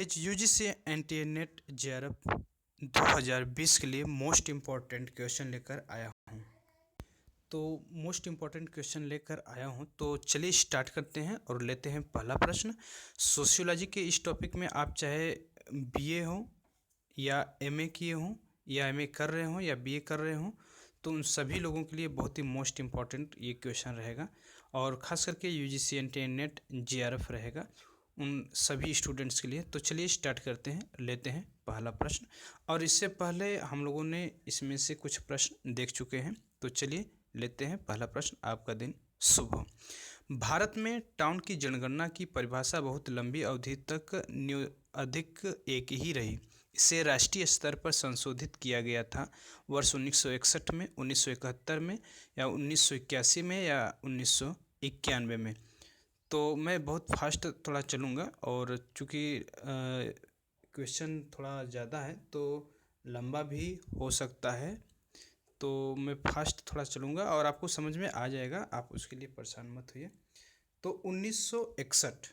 H UGC NTA net JRF 2020 के लिए most important question लेकर आया हूँ। तो मोस्ट इम्पॉर्टेंट क्वेश्चन लेकर आया हूँ, तो चलिए स्टार्ट करते हैं और लेते हैं पहला प्रश्न। सोशियोलॉजी के इस टॉपिक में आप चाहे बीए हो या एमए किए हों या एमए कर रहे हों या बीए कर रहे हों, तो उन सभी लोगों के लिए बहुत ही मोस्ट इम्पॉर्टेंट ये क्वेश्चन रहेगा। और ख़ास करके यूजीसी एनटीए नेट जेआरएफ रहेगा उन सभी स्टूडेंट्स के लिए। तो चलिए स्टार्ट करते हैं, लेते हैं पहला प्रश्न। और इससे पहले हम लोगों ने इसमें से कुछ प्रश्न देख चुके हैं, तो चलिए लेते हैं पहला प्रश्न। आपका दिन शुभ हो। भारत में टाउन की जनगणना की परिभाषा बहुत लंबी अवधि तक अधिक एक ही रही। इसे राष्ट्रीय स्तर पर संशोधित किया गया था वर्ष 1961 में, 1971 में या 1981 में या 1991 में। तो मैं बहुत फास्ट थोड़ा चलूँगा, और चूँकि क्वेश्चन थोड़ा ज़्यादा है तो लंबा भी हो सकता है, तो मैं फास्ट थोड़ा चलूँगा और आपको समझ में आ जाएगा, आप उसके लिए परेशान मत होइए। तो 1961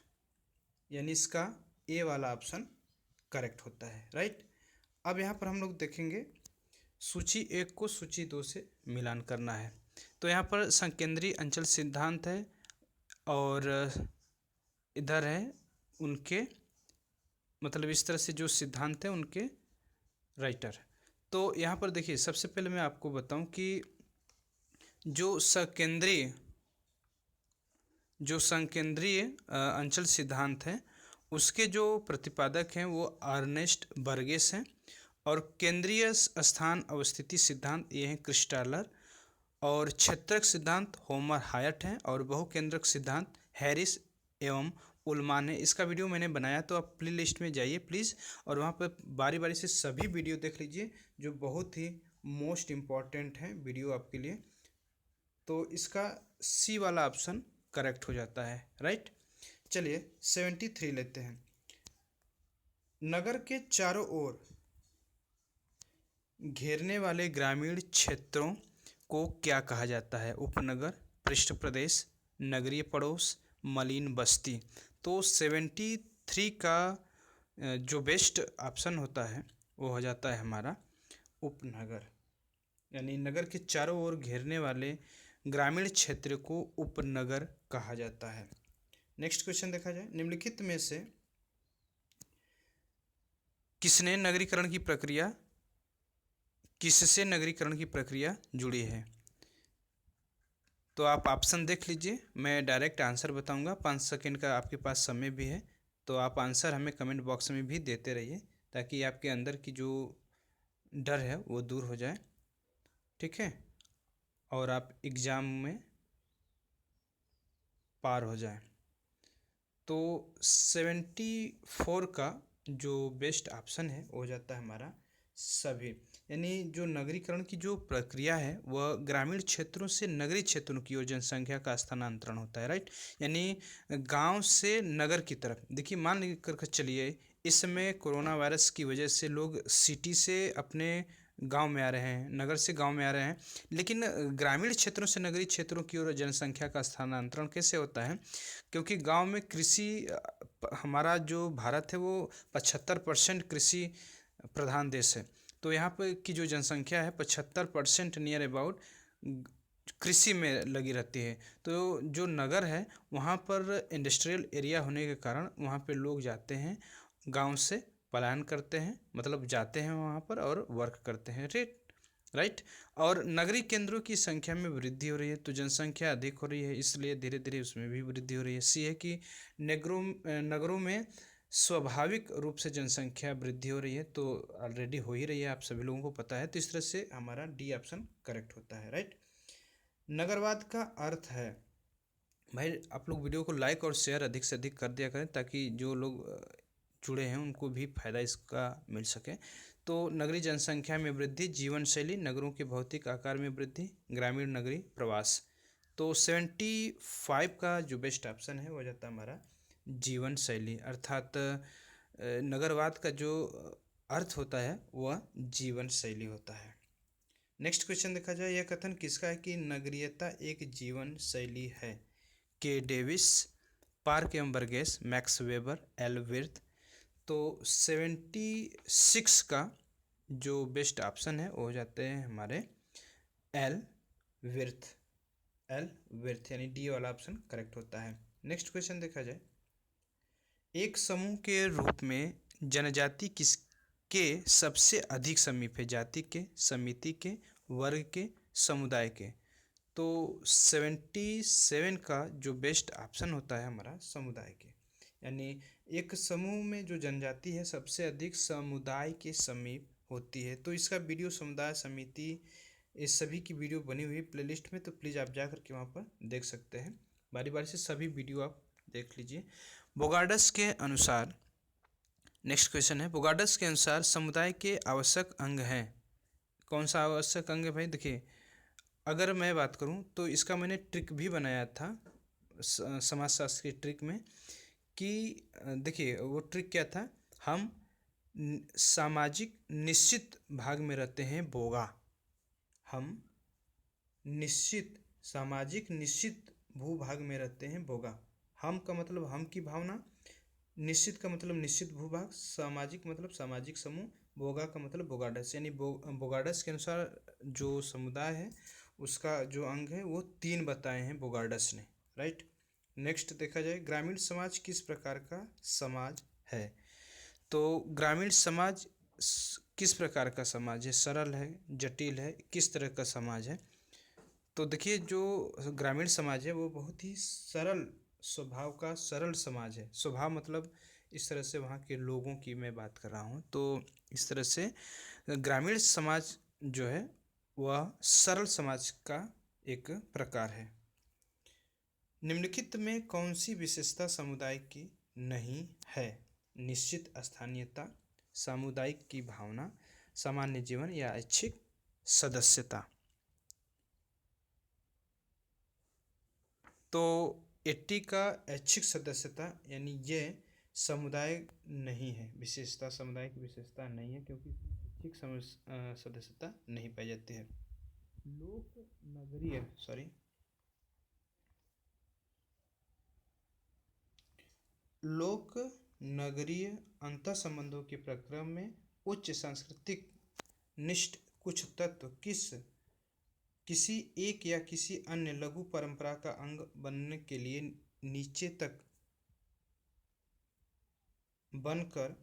यानी इसका ए वाला ऑप्शन करेक्ट होता है, राइट। अब यहाँ पर हम लोग देखेंगे सूची 1 को सूची 2 से मिलान करना है। तो यहाँ पर संकेंद्रीय अंचल सिद्धांत है और इधर है उनके, मतलब इस तरह से जो सिद्धांत है उनके राइटर। तो यहाँ पर देखिए, सबसे पहले मैं आपको बताऊं कि जो संकेंद्रीय अंचल सिद्धांत है उसके जो प्रतिपादक हैं वो अर्नेस्ट बर्गेस हैं, और केंद्रीय स्थान अवस्थिति सिद्धांत ये हैं क्रिस्टालर, और क्षेत्रक सिद्धांत होमर हायट हैं, और बहुकेंद्रक सिद्धांत हैरिस एवं उल्मान है। इसका वीडियो मैंने बनाया, तो आप प्ले लिस्ट में जाइए प्लीज़, और वहाँ पर बारी बारी से सभी वीडियो देख लीजिए जो बहुत ही मोस्ट इम्पॉर्टेंट हैं वीडियो आपके लिए। तो इसका सी वाला ऑप्शन करेक्ट हो जाता है, राइट। चलिए 73 लेते हैं। नगर के चारों ओर घेरने वाले ग्रामीण क्षेत्रों को क्या कहा जाता है? उपनगर, पृष्ठ प्रदेश, नगरीय पड़ोस, मलिन बस्ती। तो 73 का जो बेस्ट ऑप्शन होता है वो हो जाता है हमारा उपनगर, यानी नगर के चारों ओर घेरने वाले ग्रामीण क्षेत्र को उपनगर कहा जाता है। नेक्स्ट क्वेश्चन देखा जाए। निम्नलिखित में से किससे नगरीकरण की प्रक्रिया जुड़ी है? तो आप ऑप्शन देख लीजिए, मैं डायरेक्ट आंसर बताऊंगा। 5 सेकंड का आपके पास समय भी है, तो आप आंसर हमें कमेंट बॉक्स में भी देते रहिए, ताकि आपके अंदर की जो डर है वो दूर हो जाए, ठीक है, और आप एग्ज़ाम में पार हो जाए। तो 74 का जो बेस्ट ऑप्शन है वो हो जाता है हमारा सभी, यानी जो नगरीकरण की जो प्रक्रिया है वह ग्रामीण क्षेत्रों से नगरीय क्षेत्रों की ओर जनसंख्या का स्थानांतरण होता है, राइट। यानी गांव से नगर की तरफ। देखिए, मान कर चलिए इस समय कोरोना वायरस की वजह से लोग सिटी से अपने गांव में आ रहे हैं, नगर से गांव में आ रहे हैं, लेकिन ग्रामीण क्षेत्रों से नगरीय क्षेत्रों की ओर जनसंख्या का स्थानांतरण कैसे होता है? क्योंकि गांव में कृषि, हमारा जो भारत है वो 75% कृषि प्रधान देश है। तो यहाँ पर की जो जनसंख्या है 75% नियर अबाउट कृषि में लगी रहती है। तो जो नगर है वहाँ पर इंडस्ट्रियल एरिया होने के कारण वहाँ पे लोग जाते हैं, गांव से पलायन करते हैं, मतलब जाते हैं वहाँ पर और वर्क करते हैं, राइट। और नगरीय केंद्रों की संख्या में वृद्धि हो रही है, तो जनसंख्या अधिक हो रही है, इसलिए धीरे धीरे उसमें भी वृद्धि हो रही है। सी है कि नगरों में स्वाभाविक रूप से जनसंख्या वृद्धि हो रही है, तो ऑलरेडी हो ही रही है, आप सभी लोगों को पता है। तो इस तरह से हमारा डी ऑप्शन करेक्ट होता है, राइट। नगरवाद का अर्थ है, भाई आप लोग वीडियो को लाइक और शेयर अधिक से अधिक कर दिया करें, ताकि जो लोग जुड़े हैं उनको भी फायदा इसका मिल सके। तो नगरीय जनसंख्या में वृद्धि, जीवन शैली, नगरों के भौतिक आकार में वृद्धि, ग्रामीण नगरीय प्रवास। तो 75 का जो बेस्ट ऑप्शन है वो हो जाता है हमारा जीवन शैली, अर्थात नगरवाद का जो अर्थ होता है वह जीवन शैली होता है। नेक्स्ट क्वेश्चन देखा जाए। यह कथन किसका है कि नगरीयता एक जीवन शैली है? के डेविस, पार्क एवं बर्गेस, मैक्स वेबर, एल विर्थ। तो 76 का जो बेस्ट ऑप्शन है वो हो जाते हैं हमारे एल विर्थ। एल विर्थ यानी डी वाला ऑप्शन करेक्ट होता है। नेक्स्ट क्वेश्चन देखा जाए, एक समूह के रूप में जनजाति किसके सबसे अधिक समीप है? जाति के, समिति के, वर्ग के, समुदाय के। तो 77 का जो बेस्ट ऑप्शन होता है हमारा समुदाय के, यानी एक समूह में जो जनजाति है सबसे अधिक समुदाय के समीप होती है। तो इसका वीडियो समुदाय समिति इस सभी की वीडियो बनी हुई है प्लेलिस्ट में, तो प्लीज़ आप जा करके वहाँ पर देख सकते हैं। बारी बारी से सभी वीडियो आप देख लीजिए। बोगार्डस के अनुसार, नेक्स्ट क्वेश्चन है, बोगार्डस के अनुसार समुदाय के आवश्यक अंग हैं। कौन सा आवश्यक अंग है भाई? देखिए, अगर मैं बात करूं तो इसका मैंने ट्रिक भी बनाया था समाजशास्त्र की ट्रिक में कि देखिए वो ट्रिक क्या था, हम सामाजिक निश्चित भाग में रहते हैं बोगा। हम निश्चित सामाजिक निश्चित भूभाग में रहते हैं बोगा। हम का मतलब हम की भावना, निश्चित का मतलब निश्चित भूभाग, सामाजिक मतलब सामाजिक समूह, बोगा का मतलब बोगाडस। यानी बोगाडस के अनुसार जो समुदाय है उसका जो अंग है वो 3 बताए हैं बोगाडस ने, राइट। नेक्स्ट देखा जाए, ग्रामीण समाज किस प्रकार का समाज है? तो ग्रामीण समाज किस प्रकार का समाज है? सरल है, जटिल है, किस तरह का समाज है? तो देखिए, जो ग्रामीण समाज है वो बहुत ही सरल स्वभाव का सरल समाज है। स्वभाव मतलब इस तरह से वहाँ के लोगों की मैं बात कर रहा हूँ। तो इस तरह से ग्रामीण समाज जो है वह सरल समाज का एक प्रकार है। निम्नलिखित में कौन सी विशेषता समुदाय की नहीं है? निश्चित स्थानीयता, सामुदायिक की भावना, सामान्य जीवन या ऐच्छिक सदस्यता। तो 80 का ऐच्छिक सदस्यता, यानी ये समुदाय नहीं है, विशेषता समुदाय की विशेषता नहीं है, क्योंकि ऐच्छिक सदस्यता नहीं पाई जाती है। लोक नगरीय लोक नगरीय अंतर संबंधों के प्रक्रम में उच्च सांस्कृतिक निष्ठ कुछ तत्व किसी एक या किसी अन्य लघु परंपरा का अंग बनने के लिए नीचे तक बनकर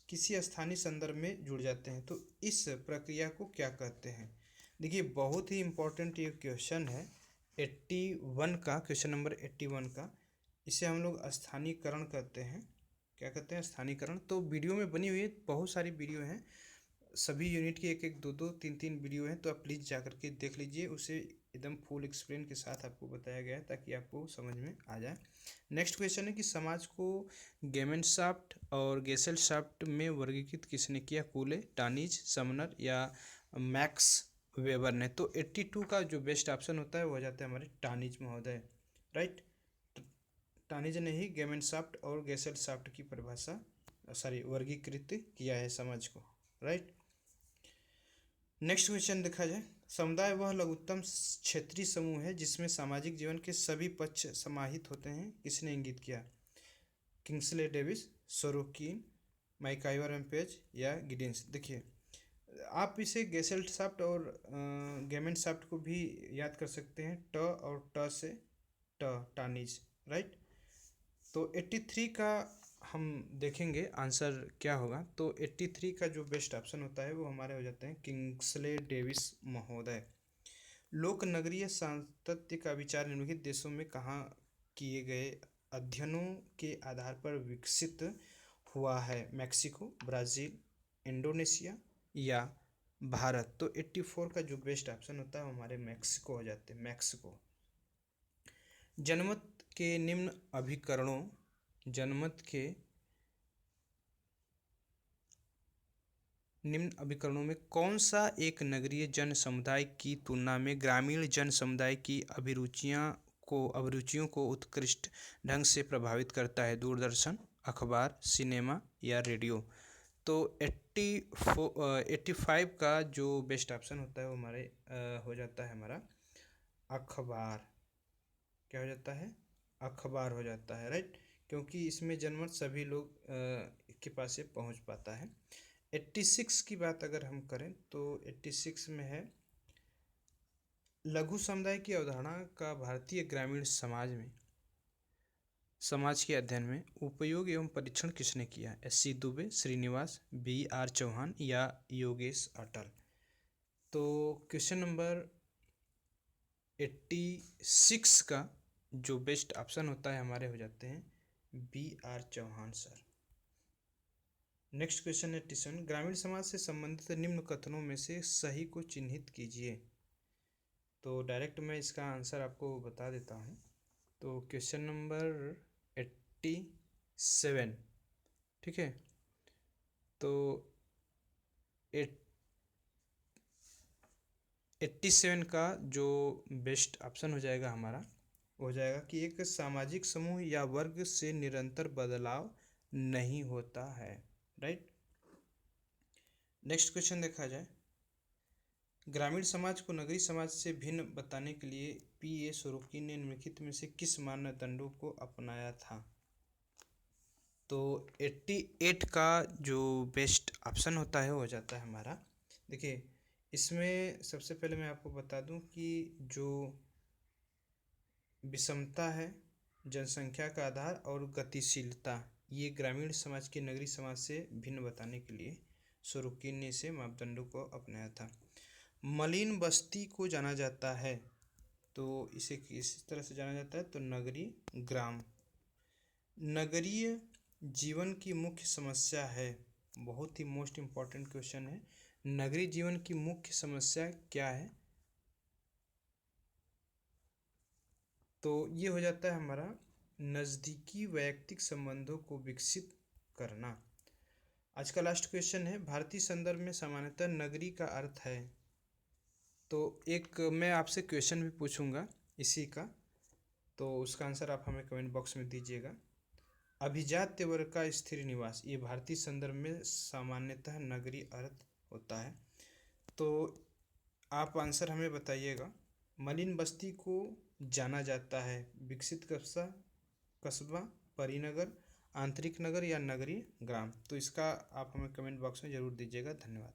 किसी स्थानीय संदर्भ में जुड़ जाते हैं। तो इस प्रक्रिया को क्या कहते हैं? देखिए, बहुत ही इम्पोर्टेंट ये क्वेश्चन है 81 का, क्वेश्चन नंबर 81 का। इसे हम लोग स्थानीयकरण कहते हैं। क्या कहते हैं? स्थानीयकरण। तो वीडियो में बनी हुई है, बहुत सारी वीडियो हैं, सभी यूनिट की एक एक दो दो तीन तीन वीडियो हैं, तो आप प्लीज़ जा करके देख लीजिए। उसे एकदम फुल एक्सप्लेन के साथ आपको बताया गया है ताकि आपको समझ में आ जाए। नेक्स्ट क्वेश्चन है कि समाज को गेमेंशाफ्ट और गेसेलशाफ्ट में वर्गीकृत किसने किया? कूले, टानीज, समनर या मैक्स वेबर ने। तो 82 का जो बेस्ट ऑप्शन होता है वो हो जाता है हमारे टानीज महोदय, राइट। टानीज ने ही गेमेंशाफ्ट और गेसेलशाफ्ट की परिभाषा वर्गीकृत किया है समाज को, राइट। नेक्स्ट क्वेश्चन देखा जाए, समुदाय वह लघुत्तम क्षेत्रीय समूह है जिसमें सामाजिक जीवन के सभी पक्ष समाहित होते हैं। किसने इंगित किया? किंग्सले डेविस, सोरोकिन, माइकाइवर एम्पेज या गिडिंस। देखिए, आप इसे गेसेल्टशाफ्ट और गेमेंशाफ्ट को भी याद कर सकते हैं, ट और ट से टानीज, राइट। तो 83 का हम देखेंगे आंसर क्या होगा। तो 83 का जो बेस्ट ऑप्शन होता है वो हमारे हो जाते हैं किंग्सले डेविस महोदय। लोक नगरीय सातत्य का विचार निम्नलिखित देशों में कहाँ किए गए अध्ययनों के आधार पर विकसित हुआ है? मैक्सिको, ब्राज़ील, इंडोनेशिया या भारत। तो 84 का जो बेस्ट ऑप्शन होता है वो हमारे मैक्सिको हो जाते हैं, मैक्सिको। जनमत के निम्न अभिकरणों जनमत के निम्न अभिकरणों में कौन सा एक नगरीय जन समुदाय की तुलना में ग्रामीण जन समुदाय की अभिरुचियों को उत्कृष्ट ढंग से प्रभावित करता है? दूरदर्शन, अखबार, सिनेमा या रेडियो। तो 85 का जो बेस्ट ऑप्शन होता है वो हमारे हो जाता है हमारा अखबार। क्या हो जाता है? अखबार हो जाता है, राइट। क्योंकि इसमें जनमत सभी लोग के पास ये पहुंच पाता है। 86 की बात अगर हम करें तो 86 में है, लघु समुदाय की अवधारणा का भारतीय ग्रामीण समाज के अध्ययन में उपयोग एवं परीक्षण किसने किया? एस.सी. दुबे, श्रीनिवास, बी.आर. चौहान या योगेश अटल। तो क्वेश्चन नंबर 86 का जो बेस्ट ऑप्शन होता है हमारे हो जाते हैं B R. Chauhan sir. Next question 87, ग्रामीण समाज से संबंधित निम्न कथनों में से सही को चिन्हित कीजिए। तो डायरेक्ट मैं इसका आंसर आपको बता देता हूँ। तो क्वेश्चन नंबर 87, ठीक है, तो 87 का जो बेस्ट ऑप्शन हो जाएगा हमारा, हो जाएगा कि एक सामाजिक समूह या वर्ग से निरंतर बदलाव नहीं होता है। राइट। नेक्स्ट क्वेश्चन देखा जाए, ग्रामीण समाज को नगरीय समाज से भिन्न बताने के लिए पी.ए. सोरोकी ने निम्नलिखित में से किस मानदंडों को अपनाया था? तो 88 का जो बेस्ट ऑप्शन होता है हो जाता है हमारा, देखिए इसमें सबसे पहले मैं आपको बता दूं कि जो विषमता है, जनसंख्या का आधार और गतिशीलता, ये ग्रामीण समाज के नगरीय समाज से भिन्न बताने के लिए सोरोकी ने इसे मापदंडों को अपनाया था। मलिन बस्ती को जाना जाता है, तो इसे किस तरह से जाना जाता है? तो नगरीय ग्राम। नगरीय जीवन की मुख्य समस्या है, बहुत ही मोस्ट इम्पॉर्टेंट क्वेश्चन है, नगरीय जीवन की मुख्य समस्या क्या है? तो ये हो जाता है हमारा नज़दीकी वैयक्तिक संबंधों को विकसित करना। आज का लास्ट क्वेश्चन है, भारतीय संदर्भ में सामान्यतः नगरी का अर्थ है। तो एक मैं आपसे क्वेश्चन भी पूछूंगा इसी का, तो उसका आंसर आप हमें कमेंट बॉक्स में दीजिएगा। अभिजात्य वर्ग का स्थिर निवास, ये भारतीय संदर्भ में सामान्यतः नगरीय अर्थ होता है। तो आप आंसर हमें बताइएगा। मलिन बस्ती को जाना जाता है, विकसित कस्बा, परिनगर, आंतरिक नगर या नगरीय ग्राम। तो इसका आप हमें कमेंट बॉक्स में ज़रूर दीजिएगा। धन्यवाद।